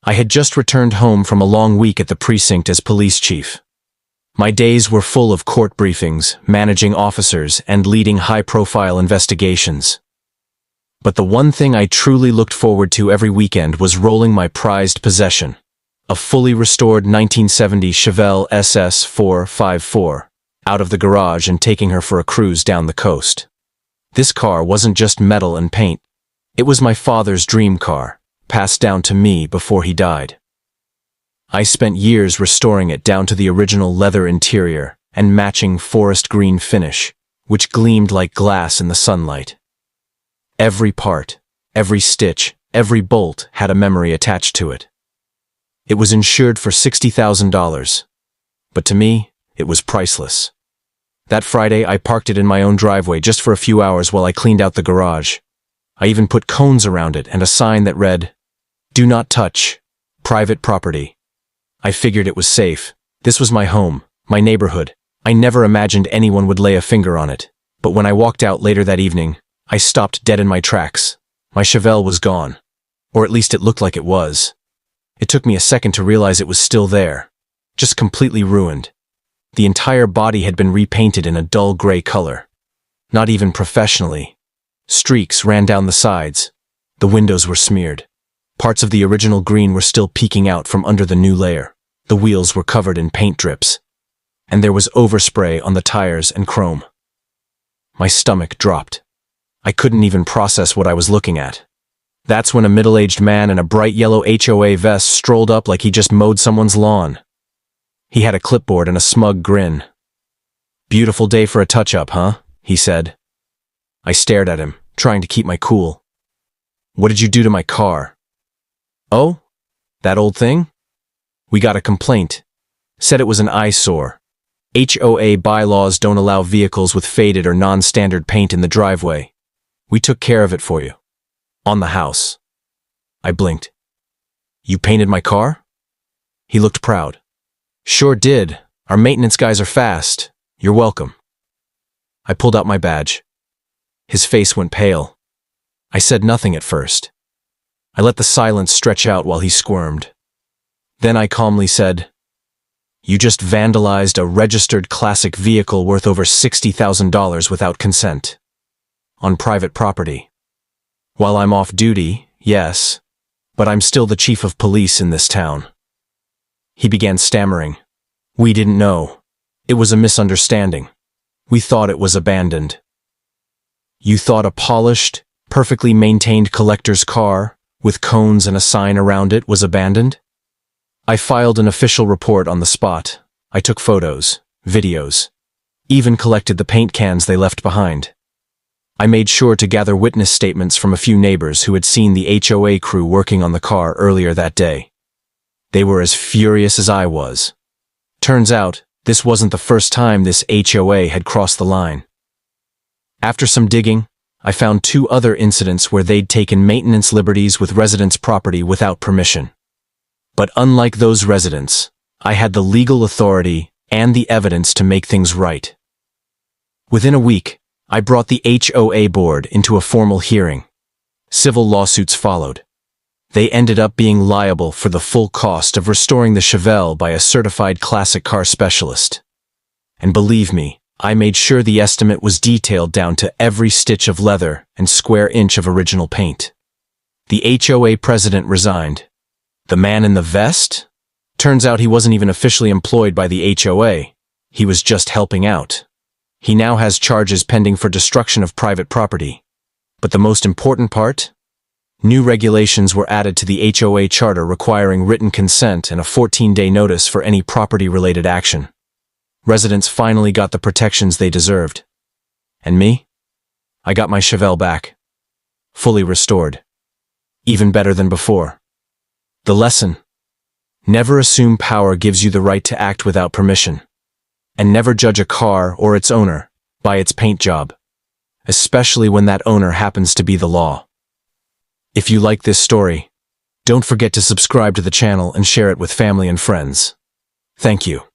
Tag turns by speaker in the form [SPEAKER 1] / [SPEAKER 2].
[SPEAKER 1] I had just returned home from a long week at the precinct as police chief. My days were full of court briefings, managing officers, and leading high-profile investigations. But the one thing I truly looked forward to every weekend was rolling my prized possession, a fully restored 1970 Chevelle SS454, out of the garage and taking her for a cruise down the coast. This car wasn't just metal and paint. It was my father's dream car, passed down to me before he died. I spent years restoring it down to the original leather interior and matching forest green finish, which gleamed like glass in the sunlight. Every part, every stitch, every bolt had a memory attached to it. It was insured for $60,000, but to me, it was priceless. That Friday, I parked it in my own driveway just for a few hours while I cleaned out the garage. I even put cones around it and a sign that read, "Do not touch. Private property." I figured it was safe. This was my home, my neighborhood. I never imagined anyone would lay a finger on it. But when I walked out later that evening, I stopped dead in my tracks. My Chevelle was gone. Or at least it looked like it was. It took me a second to realize it was still there, just completely ruined. The entire body had been repainted in a dull gray color. Not even professionally. Streaks ran down the sides. The windows were smeared. Parts of the original green were still peeking out from under the new layer. The wheels were covered in paint drips. And there was overspray on the tires and chrome. My stomach dropped. I couldn't even process what I was looking at. That's when a middle-aged man in a bright yellow HOA vest strolled up like he just mowed someone's lawn. He had a clipboard and a smug grin. "Beautiful day for a touch-up, huh?" he said. I stared at him, trying to keep my cool. "What did you do to my car?" "Oh, that old thing? We got a complaint. Said it was an eyesore. HOA bylaws don't allow vehicles with faded or non-standard paint in the driveway. We took care of it for you. On the house." I blinked. "You painted my car?" He looked proud. "Sure did. Our maintenance guys are fast. You're welcome." I pulled out my badge. His face went pale. I said nothing at first. I let the silence stretch out while he squirmed. Then I calmly said, "You just vandalized a registered classic vehicle worth over $60,000 without consent. On private property. While I'm off duty, yes, but I'm still the chief of police in this town." He began stammering. "We didn't know. It was a misunderstanding. We thought it was abandoned." "You thought a polished, perfectly maintained collector's car, with cones and a sign around it, was abandoned?" I filed an official report on the spot. I took photos, videos, even collected the paint cans they left behind. I made sure to gather witness statements from a few neighbors who had seen the HOA crew working on the car earlier that day. They were as furious as I was. Turns out, this wasn't the first time this HOA had crossed the line. After some digging, I found 2 other incidents where they'd taken maintenance liberties with residents' property without permission. But unlike those residents, I had the legal authority and the evidence to make things right. Within a week, I brought the HOA board into a formal hearing. Civil lawsuits followed. They ended up being liable for the full cost of restoring the Chevelle by a certified classic car specialist. And believe me, I made sure the estimate was detailed down to every stitch of leather and square inch of original paint. The HOA president resigned. The man in the vest? Turns out he wasn't even officially employed by the HOA. He was just helping out. He now has charges pending for destruction of private property. But the most important part? New regulations were added to the HOA charter requiring written consent and a 14-day notice for any property-related action. Residents finally got the protections they deserved. And me? I got my Chevelle back. Fully restored. Even better than before. The lesson: never assume power gives you the right to act without permission. And never judge a car or its owner by its paint job, especially when that owner happens to be the law. If you like this story, don't forget to subscribe to the channel and share it with family and friends. Thank you.